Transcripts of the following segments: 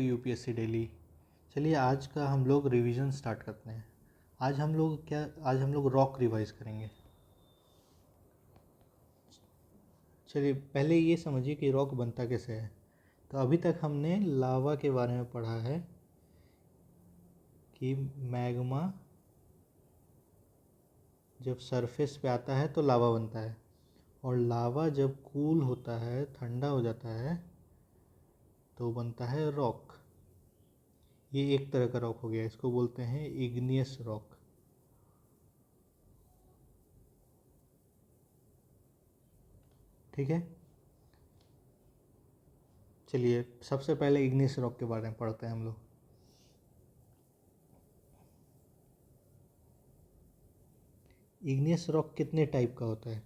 UPSC daily. चलिए आज का हम लोग रिवीजन स्टार्ट करते हैं। आज हम लोग रॉक रिवाइज करेंगे। चलिए पहले ये समझिए कि रॉक बनता कैसे है। तो अभी तक हमने लावा के बारे में पढ़ा है कि मैग्मा जब सरफेस पे आता है तो लावा बनता है, और लावा जब कूल होता है, ठंडा हो जाता है, तो बनता है रॉक। ये एक तरह का रॉक हो गया, इसको बोलते हैं इग्नियस रॉक। ठीक है, चलिए सबसे पहले इग्नियस रॉक के बारे में पढ़ते हैं हम लोग। इग्नियस रॉक कितने टाइप का होता है?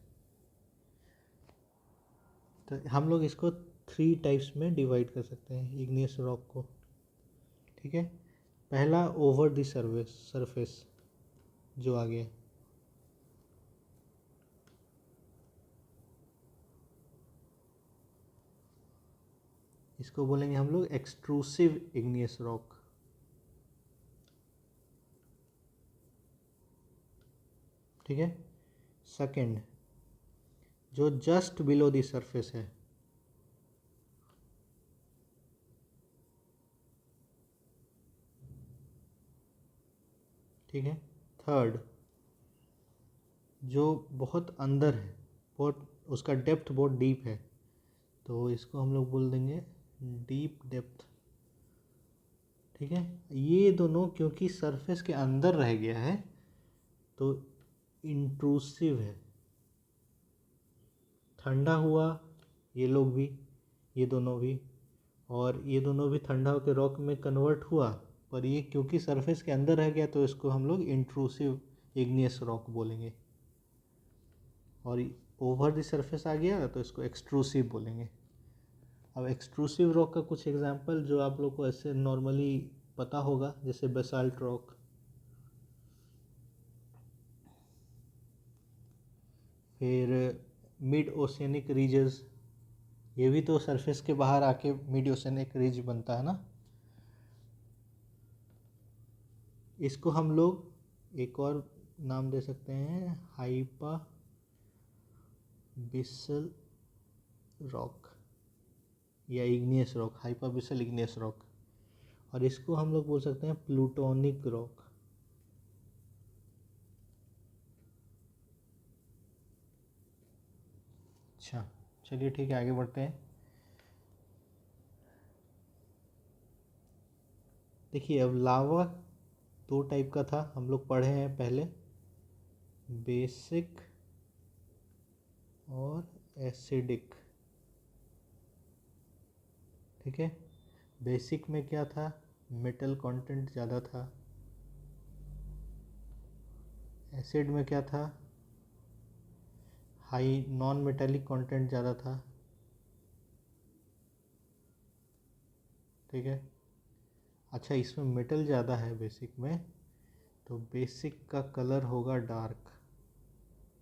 तो हम लोग इसको 3 टाइप्स में डिवाइड कर सकते हैं इग्नियस रॉक को। ठीक है, पहला ओवर द सरफेस जो आ गया, इसको बोलेंगे हम लोग एक्सट्रूसिव इग्नियस रॉक। ठीक है, सेकंड जो जस्ट बिलो द सरफेस है, ठीक है। थर्ड जो बहुत अंदर है, बहुत उसका डेप्थ बहुत डीप है, तो इसको हम लोग बोल देंगे डीप डेप्थ। ठीक है, ये दोनों क्योंकि सरफेस के अंदर रह गया है तो इंट्रूसिव है। ठंडा हुआ ये लोग भी, ये दोनों भी, और ये दोनों भी ठंडा होकर रॉक में कन्वर्ट हुआ, पर ये क्योंकि सरफेस के अंदर रह गया तो इसको हम लोग इंट्रूसिव इग्नियस रॉक बोलेंगे। और ओवर द सरफेस आ गया तो इसको एक्सट्रूसिव बोलेंगे। अब एक्सट्रूसिव रॉक का कुछ एग्जांपल जो आप लोग को ऐसे नॉर्मली पता होगा, जैसे बेसाल्ट रॉक, फिर मिड ओशियनिक रीजस, ये भी तो सरफेस के बाहर आके मिड ओशियनिक रीज बनता है ना। इसको हम लोग एक और नाम दे सकते हैं हाइपा बिसल रॉक या igneous rock, hypabyssal igneous rock. और इसको हम लोग बोल सकते हैं प्लूटोनिक रॉक। अच्छा चलिए ठीक है, आगे बढ़ते हैं। देखिए अब लावा 2 टाइप का था, हम लोग पढ़े हैं पहले, बेसिक और एसिडिक। ठीक है, बेसिक में क्या था, मेटल कंटेंट ज़्यादा था। एसिड में क्या था, हाई नॉन मेटेलिक कंटेंट ज़्यादा था। ठीक है, अच्छा इसमें मेटल ज़्यादा है बेसिक में, तो बेसिक का कलर होगा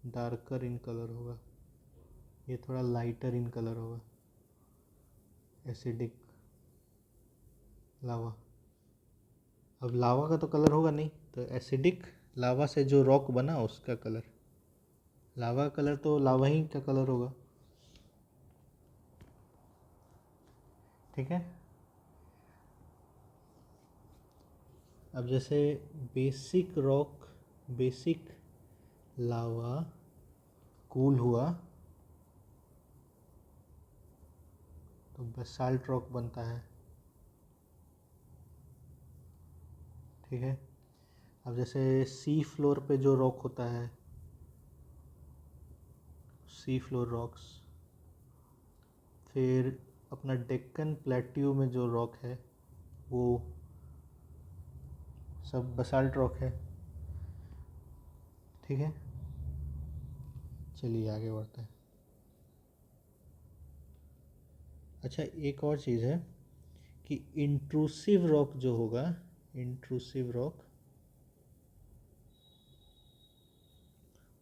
डार्कर इन कलर होगा, ये थोड़ा लाइटर इन कलर होगा। एसिडिक लावा, अब लावा का तो कलर होगा नहीं, तो एसिडिक लावा से जो रॉक बना उसका कलर, लावा का कलर तो लावा ही का कलर होगा। ठीक है, अब जैसे बेसिक रॉक, बेसिक लावा कूल हुआ तो बेसाल्ट रॉक बनता है। ठीक है, अब जैसे सी फ्लोर पे जो रॉक होता है, सी फ्लोर रॉक्स, फिर अपना डेक्कन प्लेट्यू में जो रॉक है वो सब बेसाल्ट रॉक है। ठीक है, चलिए आगे बढ़ते हैं। अच्छा एक और चीज़ है कि इंट्रूसिव रॉक जो होगा, इंट्रूसिव रॉक,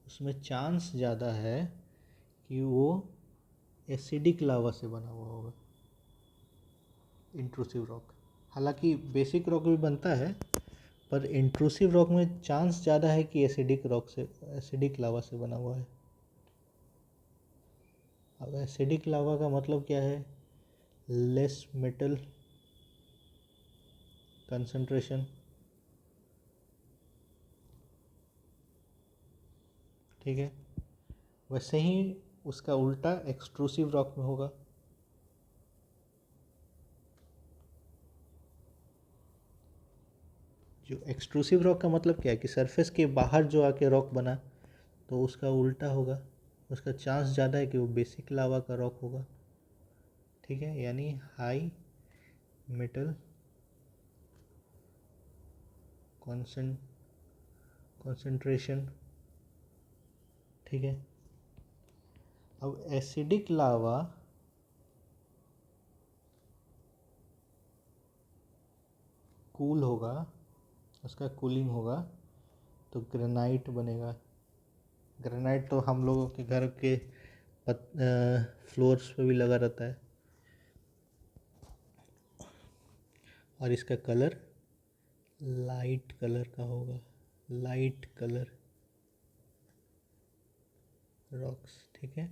उसमें चांस ज़्यादा है कि वो एसिडिक लावा से बना हुआ होगा। इंट्रूसिव रॉक, हालांकि बेसिक रॉक भी बनता है, पर इंट्रूसिव रॉक में चांस ज़्यादा है कि एसिडिक लावा से बना हुआ है। अब एसिडिक लावा का मतलब क्या है? लेस मेटल कंसंट्रेशन, ठीक है। वैसे ही उसका उल्टा एक्सट्रूसिव रॉक में होगा। जो एक्सट्रूसिव रॉक का मतलब क्या है कि सरफेस के बाहर जो आके रॉक बना, तो उसका उल्टा होगा, उसका चांस ज़्यादा है कि वो बेसिक लावा का रॉक होगा, ठीक है। यानी हाई मेटल कॉन्सेंट्रेशन, ठीक है। अब एसिडिक लावा कूल होगा, उसका कूलिंग होगा तो ग्रेनाइट बनेगा। ग्रेनाइट तो हम लोगों के घर के फ्लोर्स पे भी लगा रहता है। और इसका कलर लाइट कलर का होगा, लाइट कलर रॉक्स, ठीक है।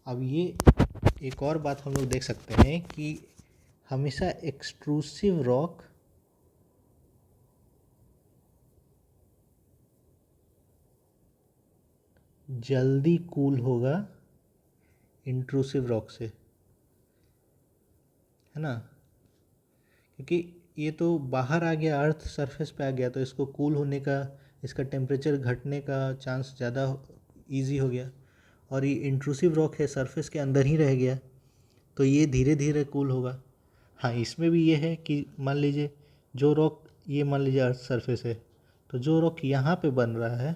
अब ये एक और बात हम लोग देख सकते हैं कि हमेशा एक्सट्रूसिव रॉक जल्दी कूल होगा इंट्रूसिव रॉक से, है ना। क्योंकि ये तो बाहर आ गया, अर्थ सरफेस पे आ गया, तो इसको कूल होने का, इसका टेम्परेचर घटने का चांस ज़्यादा इजी हो गया। और ये इंट्रूसिव रॉक है, सरफेस के अंदर ही रह गया, तो ये धीरे धीरे कूल होगा। हाँ, इसमें भी ये है कि मान लीजिए जो रॉक, ये मान लीजिए अर्थ सरफेस है, तो जो रॉक यहाँ पे बन रहा है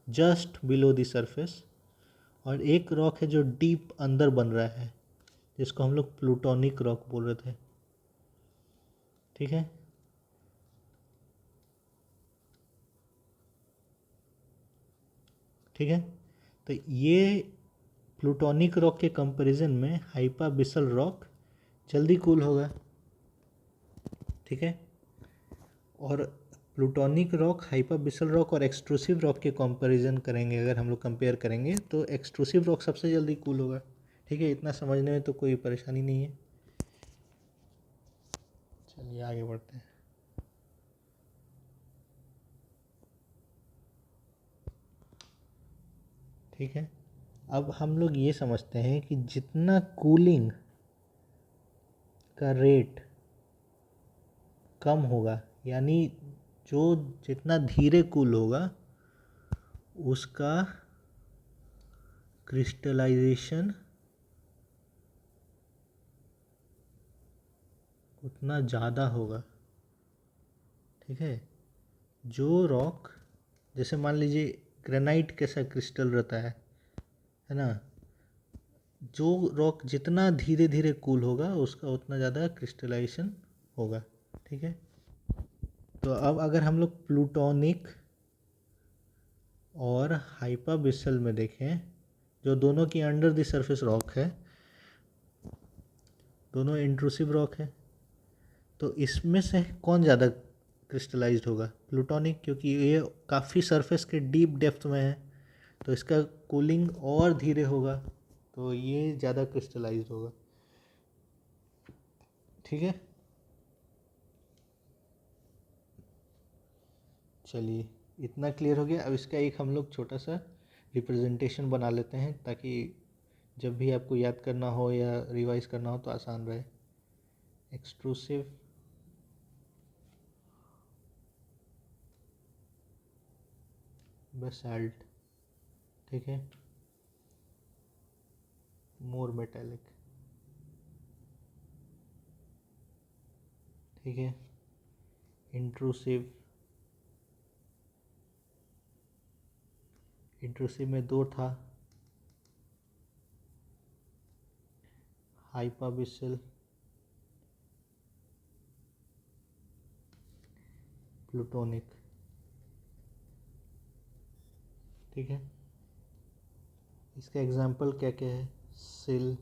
जस्ट बिलो द सरफेस, और एक रॉक है जो डीप अंदर बन रहा है, जिसको हम लोग प्लूटोनिक रॉक बोल रहे थे, ठीक है। ठीक है, तो ये प्लूटोनिक रॉक के कंपैरिजन में हाइपाबिसल रॉक जल्दी कूल होगा, ठीक है। और प्लूटोनिक रॉक, हाइपाबिसल रॉक और एक्सट्रूसिव रॉक के कंपैरिजन करेंगे, अगर हम लोग कंपेयर करेंगे तो एक्सट्रूसिव रॉक सबसे जल्दी कूल होगा, ठीक है। इतना समझने में तो कोई परेशानी नहीं है। चलिए आगे बढ़ते हैं। ठीक है, अब हम लोग ये समझते हैं कि जितना कूलिंग का रेट कम होगा, यानी जो जितना धीरे कूल होगा उसका क्रिस्टलाइजेशन उतना ज़्यादा होगा, ठीक है। जो रॉक, जैसे मान लीजिए ग्रेनाइट कैसा क्रिस्टल रहता है ना, जो रॉक जितना धीरे धीरे कूल होगा उसका उतना ज़्यादा क्रिस्टलाइजेशन होगा, ठीक है। तो अब अगर हम लोग प्लूटोनिक और हाइपाबिसल में देखें, जो दोनों की अंडर द सरफेस रॉक है, दोनों इंट्रूसिव रॉक है, तो इसमें से कौन ज़्यादा क्रिस्टलाइज्ड होगा? प्लूटोनिक, क्योंकि ये काफ़ी सरफेस के डीप डेप्थ में है, तो इसका कूलिंग और धीरे होगा, तो ये ज़्यादा क्रिस्टलाइज्ड होगा, ठीक है। चलिए, इतना क्लियर हो गया। अब इसका एक हम लोग छोटा सा रिप्रेजेंटेशन बना लेते हैं, ताकि जब भी आपको याद करना हो या रिवाइज करना हो तो आसान रहे। एक्सट्रूसिव बेसाल्ट, ठीक है, मोर मेटेलिक, ठीक है। इंट्रूसिव, इंट्रूसिव में दो था, हाइपाबिसल, प्लूटोनिक, ठीक है। इसका एग्जाम्पल क्या क्या है? सिल,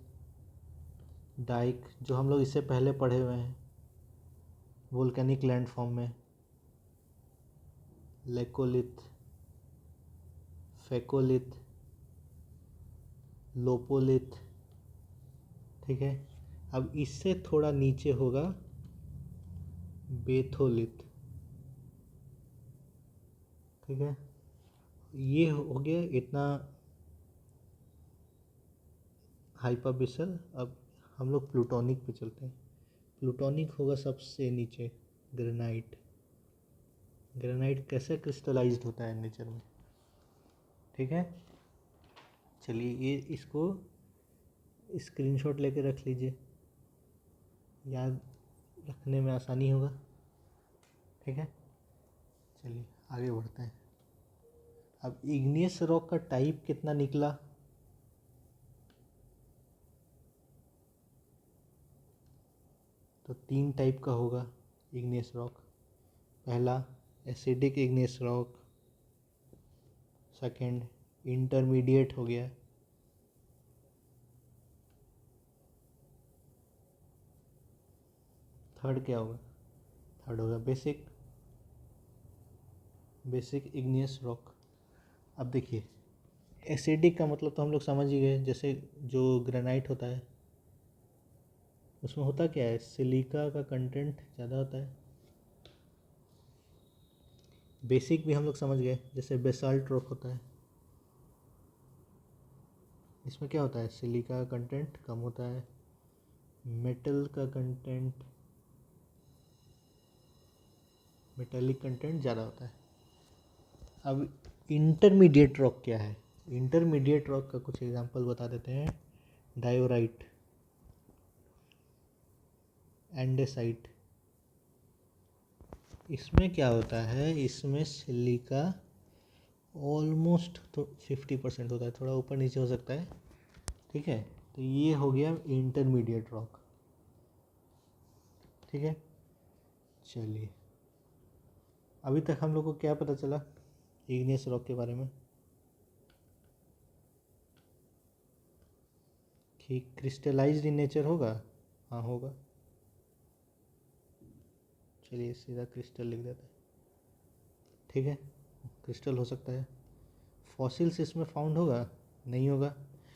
डाइक जो हम लोग इससे पहले पढ़े हुए हैं वोल्केनिक लैंडफॉर्म में, लेकोलिथ, फेकोलिथ, लोपोलिथ। ठीक है, अब इससे थोड़ा नीचे होगा बेथोलिथ। ठीक है, ये हो गया इतना हाइपाबिसल। अब हम लोग प्लूटोनिक पे चलते हैं। प्लूटोनिक होगा सबसे नीचे, ग्रेनाइट। ग्रेनाइट कैसे क्रिस्टलाइज्ड होता है नेचर में। ठीक है, चलिए ये इसको स्क्रीनशॉट लेके रख लीजिए, याद रखने में आसानी होगा। ठीक है, चलिए आगे बढ़ते हैं। अब इग्नियस रॉक का टाइप कितना निकला, तो 3 टाइप का होगा इग्नियस रॉक। पहला acidic igneous rock, second intermediate हो गया, थर्ड क्या होगा, थर्ड होगा बेसिक, बेसिक इग्नियस रॉक। अब देखिए एसिडिक का मतलब तो हम लोग समझ ही गए, जैसे जो ग्रेनाइट होता है उसमें होता क्या है, सिलिका का कंटेंट ज़्यादा होता है। बेसिक भी हम लोग समझ गए, जैसे बेसाल्ट रॉक होता है, इसमें क्या होता है, सिलिका का कंटेंट कम होता है, मेटल का कंटेंट, मेटेलिक कंटेंट ज़्यादा होता है। अब इंटरमीडिएट रॉक क्या है, इंटरमीडिएट रॉक का कुछ एग्जांपल बता देते हैं। Diorite, andesite. इसमें क्या होता है, इसमें सिलिका ऑलमोस्ट तो 50% होता है, थोड़ा ऊपर नीचे हो सकता है। ठीक है, तो ये हो गया इंटरमीडिएट रॉक। ठीक है, चलिए अभी तक हम लोग को क्या पता चला इग्नियस रॉक के बारे में, कि क्रिस्टलाइज्ड इन नेचर होगा। हाँ होगा, चलिए सीधा क्रिस्टल लिख देते हैं। ठीक है, क्रिस्टल हो सकता है। फॉसिल्स इसमें फाउंड होगा, नहीं होगा,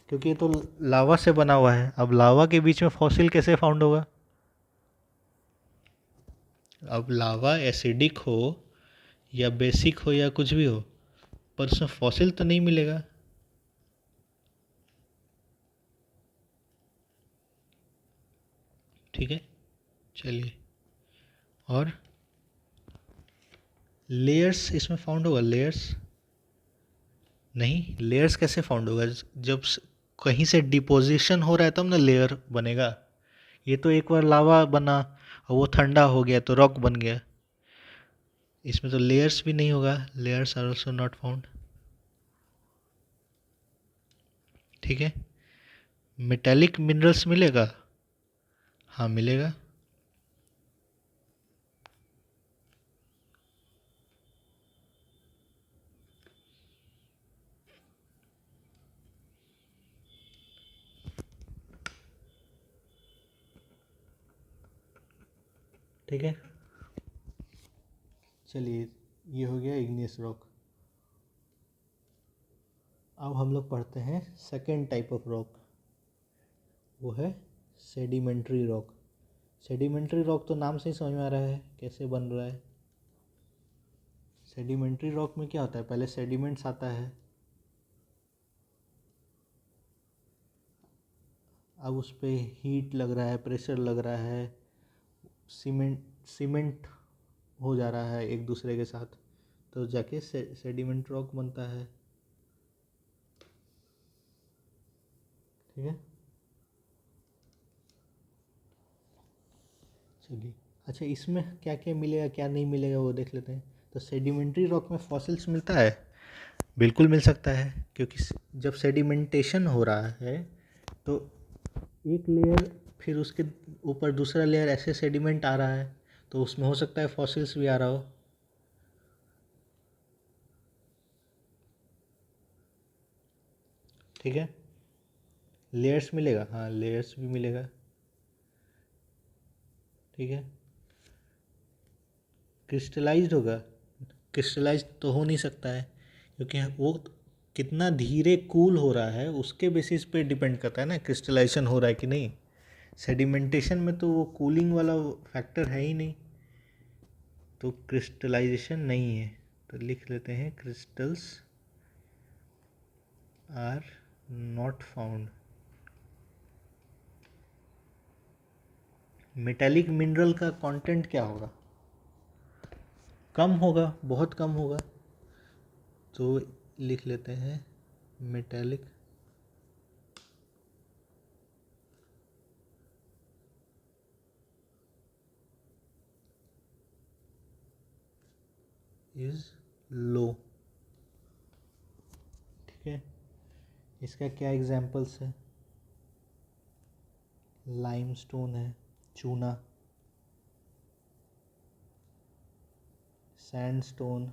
क्योंकि ये तो लावा से बना हुआ है। अब लावा के बीच में फॉसिल कैसे फाउंड होगा। अब लावा एसिडिक हो या बेसिक हो या कुछ भी हो, पर उसमें फॉसिल तो नहीं मिलेगा। ठीक है, चलिए और लेयर्स इसमें फाउंड होगा, लेयर्स नहीं, लेयर्स कैसे फाउंड होगा, जब कहीं से डिपोजिशन हो रहा है तब ना लेयर बनेगा। ये तो एक बार लावा बना और वो ठंडा हो गया तो रॉक बन गया, इसमें तो लेयर्स भी नहीं होगा, layers are also not found. ठीक है, मेटेलिक मिनरल्स मिलेगा, हाँ मिलेगा। ठीक है, चलिए ये हो गया इग्नियस रॉक। अब हम लोग पढ़ते हैं सेकेंड टाइप ऑफ रॉक, वो है सेडिमेंट्री रॉक। सेडिमेंट्री रॉक तो नाम से ही समझ में आ रहा है कैसे बन रहा है। सेडिमेंट्री रॉक में क्या होता है, पहले सेडिमेंट्स आता है, अब उस पर हीट लग रहा है, प्रेशर लग रहा है, सीमेंट हो जा रहा है एक दूसरे के साथ, तो जाके सेडिमेंट रॉक बनता है। ठीक है, चलिए अच्छा इसमें क्या क्या मिलेगा क्या नहीं मिलेगा वो देख लेते हैं। तो सेडिमेंट्री रॉक में फॉसिल्स मिलता है, बिल्कुल मिल सकता है, क्योंकि जब सेडिमेंटेशन हो रहा है तो एक लेयर फिर उसके ऊपर दूसरा लेयर ऐसे सेडिमेंट आ रहा है, तो उसमें हो सकता है फॉसिल्स भी आ रहा हो। ठीक है, लेयर्स मिलेगा, हाँ लेयर्स भी मिलेगा। ठीक है। क्रिस्टलाइज्ड होगा, क्रिस्टलाइज्ड तो हो नहीं सकता है, क्योंकि वो कितना धीरे कूल हो रहा है उसके बेसिस पे डिपेंड करता है ना क्रिस्टलाइजेशन हो रहा है कि नहीं। सेडिमेंटेशन में तो वो कूलिंग वाला फैक्टर है ही नहीं, तो क्रिस्टलाइजेशन नहीं है। तो लिख लेते हैं crystals are not found. Metallic mineral का कंटेंट क्या होगा? कम होगा, बहुत कम होगा, तो लिख लेते हैं मेटेलिक इज लो। ठीक है, इसका क्या एग्जांपल्स है? लाइमस्टोन है, चूना, सैंडस्टोन,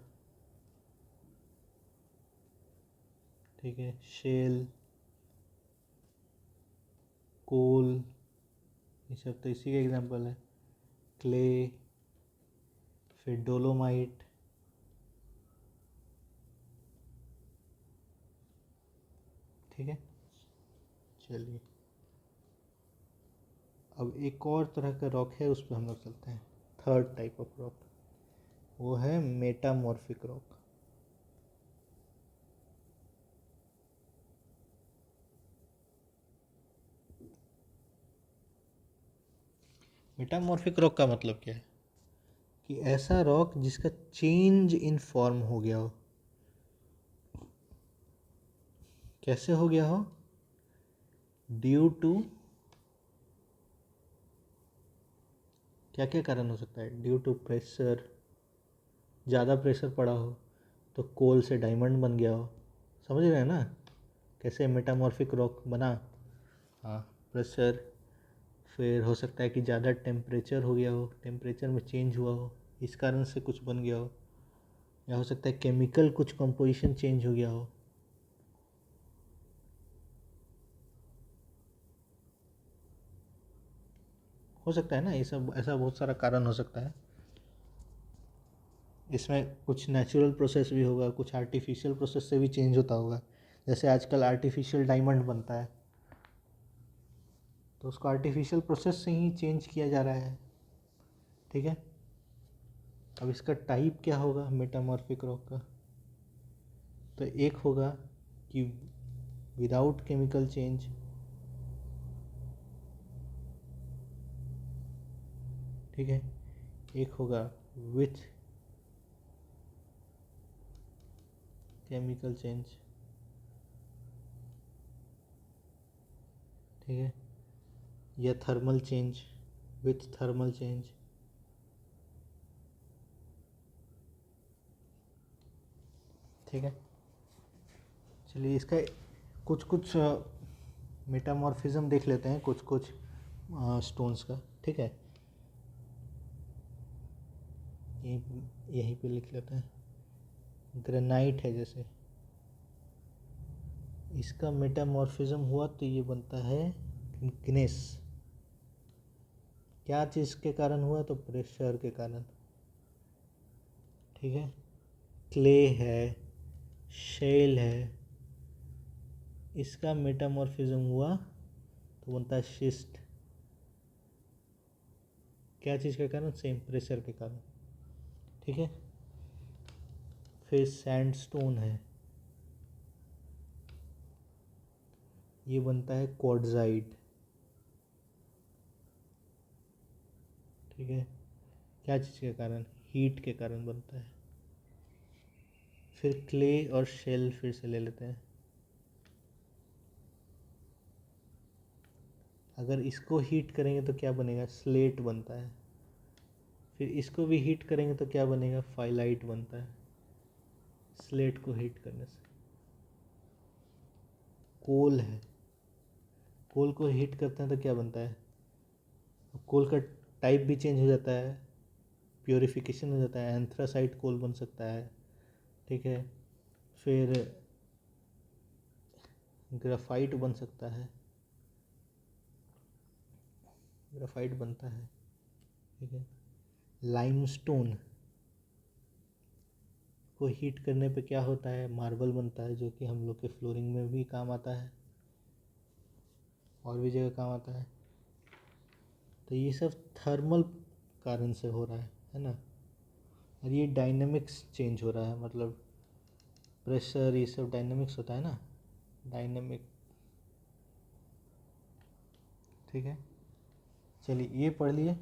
ठीक है, शेल, कोल, ये सब तो इसी के एग्जांपल है। क्ले, फिर डोलोमाइट, ठीक है। चलिए, अब एक और तरह का रॉक है, उस पर हम लोग चलते हैं। थर्ड टाइप ऑफ रॉक, वो है मेटामॉर्फिक रॉक। मेटामॉर्फिक रॉक का मतलब क्या है? कि ऐसा रॉक जिसका चेंज इन फॉर्म हो गया हो। कैसे हो गया हो? ड्यू टू, क्या क्या कारण हो सकता है? ड्यू टू प्रेशर, ज़्यादा प्रेशर पड़ा हो, तो कोल से डायमंड बन गया हो। समझ रहे हैं ना कैसे मेटामॉर्फिक रॉक बना? हाँ, प्रेशर। फिर हो सकता है कि ज़्यादा टेम्परेचर हो गया हो, टेम्परेचर में चेंज हुआ हो, इस कारण से कुछ बन गया हो। या हो सकता है केमिकल कुछ कंपोजिशन चेंज हो गया हो सकता है ना, ये सब ऐसा बहुत सारा कारण हो सकता है। इसमें कुछ नेचुरल प्रोसेस भी होगा, कुछ आर्टिफिशियल प्रोसेस से भी चेंज होता होगा। जैसे आजकल आर्टिफिशियल डायमंड बनता है, तो उसको आर्टिफिशियल प्रोसेस से ही चेंज किया जा रहा है। ठीक है, अब इसका टाइप क्या होगा मेटामॉर्फिक रॉक का? तो एक होगा कि विदाउट केमिकल चेंज, ठीक है। एक होगा विथ केमिकल चेंज, ठीक है। या thermal change, with thermal change, ठीक है। चलिए, इसका कुछ कुछ मेटामॉर्फिज्म देख लेते हैं, कुछ कुछ स्टोन्स का, ठीक है। यहीं पे लिख लेते हैं। ग्रेनाइट है जैसे, इसका मेटामॉर्फिज्म हुआ तो ये बनता है ग्नेस। क्या चीज़ के कारण हुआ? तो प्रेशर के कारण, ठीक है। क्ले है, शेल है, इसका मेटामॉर्फिज्म हुआ तो बनता है शिस्ट। क्या चीज़ के कारण? सेम प्रेशर के कारण, ठीक है। फिर सैंडस्टोन है, ये बनता है क्वार्ट्जाइट, ठीक है। क्या चीज़ के कारण? हीट के कारण बनता है। फिर क्ले और शेल फिर से ले लेते हैं। अगर इसको हीट करेंगे तो क्या बनेगा? स्लेट बनता है। फिर इसको भी हीट करेंगे तो क्या बनेगा? फाइलाइट बनता है, स्लेट को हीट करने से। कोल है, कोल को हीट करते हैं तो क्या बनता है? कोल का टाइप भी चेंज हो जाता है, प्योरिफिकेशन हो जाता है, एंथ्रासाइट कोल बन सकता है, ठीक है। फिर ग्राफाइट बन सकता है, ग्राफाइट बनता है। ठीक है। लाइमस्टोन को हीट करने पे क्या होता है, मार्बल बनता है, जो कि हम लोग के फ्लोरिंग में भी काम आता है और भी जगह काम आता है। तो ये सब थर्मल कारण से हो रहा है ना। और ये डायनेमिक्स चेंज हो रहा है, मतलब प्रेशर, ये सब डायनेमिक्स होता है ना, डायनेमिक। ठीक है, चलिए ये पढ़ लिए।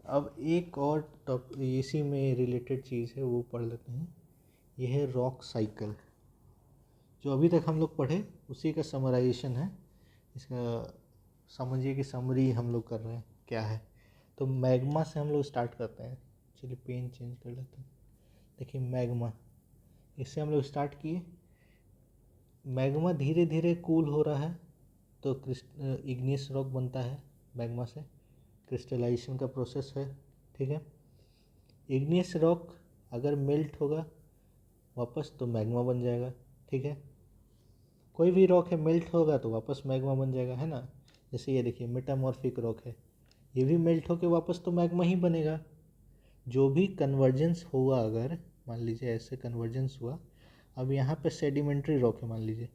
अब एक और इसी में रिलेटेड चीज़ है, वो पढ़ लेते हैं। ये है रॉक साइकिल। जो अभी तक हम लोग पढ़े उसी का समराइजेशन है इसका। समझिए कि समरी हम लोग कर रहे हैं क्या है। तो मैग्मा से हम लोग स्टार्ट करते हैं। चलिए पेन चेंज कर लेते हैं। देखिए मैग्मा, इससे हम लोग स्टार्ट किए। मैग्मा धीरे धीरे कूल हो रहा है तो इग्नियस रॉक बनता है मैग्मा से। क्रिस्टलाइजेशन का प्रोसेस है। ठीक है, इग्नियस रॉक अगर मेल्ट होगा वापस तो मैग्मा बन जाएगा। ठीक है, कोई भी रॉक है मेल्ट होगा तो वापस मैग्मा बन जाएगा, है ना। जैसे ये देखिए मेटामॉर्फिक रॉक है, ये भी मेल्ट होके वापस तो मैग्मा ही बनेगा। जो भी कन्वर्जेंस हुआ, अगर मान लीजिए ऐसे कन्वर्जेंस हुआ, अब यहाँ पे सेडिमेंट्री रॉक है मान लीजिए,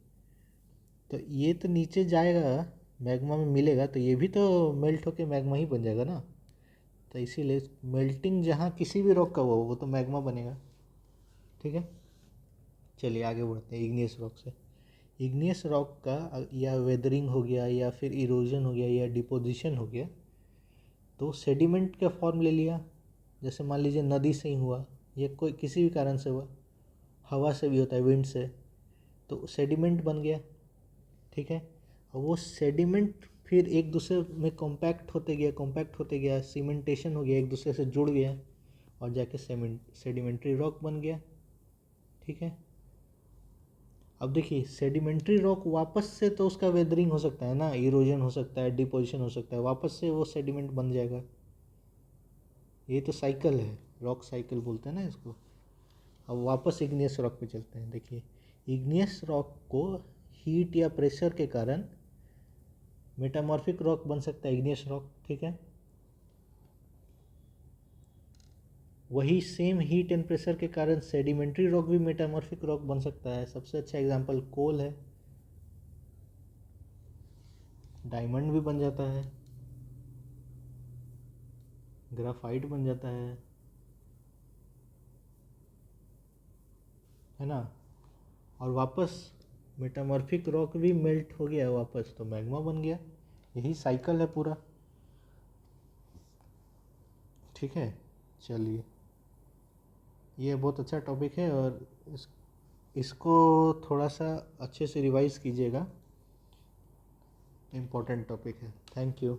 तो ये तो नीचे जाएगा मैग्मा में मिलेगा, तो ये भी तो मेल्ट होके मैग्मा ही बन जाएगा ना। तो इसीलिए मेल्टिंग जहाँ किसी भी रॉक का हुआ वो तो मैग्मा बनेगा। ठीक है, चलिए आगे बढ़ते हैं इग्नियस रॉक से। इग्नियस रॉक का या वेदरिंग हो गया या फिर इरोजन हो गया या डिपोजिशन हो गया तो सेडिमेंट का फॉर्म ले लिया। जैसे मान लीजिए नदी से ही हुआ या कोई किसी भी कारण से हुआ, हवा से भी होता है, विंड से, तो सेडिमेंट बन गया। ठीक है, और वो सेडिमेंट फिर एक दूसरे में कॉम्पैक्ट होते गया, सीमेंटेशन हो गया, एक दूसरे से जुड़ गया और जाके सेडिमेंट्री रॉक बन गया। ठीक है, अब देखिए सेडिमेंट्री रॉक वापस से तो उसका वेदरिंग हो सकता है ना, इरोजन हो सकता है, डिपोजिशन हो सकता है, वापस से वो सेडिमेंट बन जाएगा। ये तो साइकिल है, रॉक साइकिल बोलते हैं ना इसको। अब वापस इग्नियस रॉक पे चलते हैं। देखिए इग्नियस रॉक को हीट या प्रेशर के कारण मेटामॉर्फिक रॉक बन सकता है, इग्नियस रॉक। ठीक है, वही सेम हीट एंड प्रेशर के कारण सेडिमेंट्री रॉक भी मेटामॉर्फिक रॉक बन सकता है। सबसे अच्छा एग्जांपल कोल है, डायमंड भी बन जाता है, ग्राफाइट बन जाता है ना। और वापस मेटामॉर्फिक रॉक भी मेल्ट हो गया वापस तो मैग्मा बन गया। यही साइकिल है पूरा। ठीक है, चलिए ये बहुत अच्छा टॉपिक है और इसको थोड़ा सा अच्छे से रिवाइज कीजिएगा, इम्पोर्टेंट टॉपिक है। Thank you.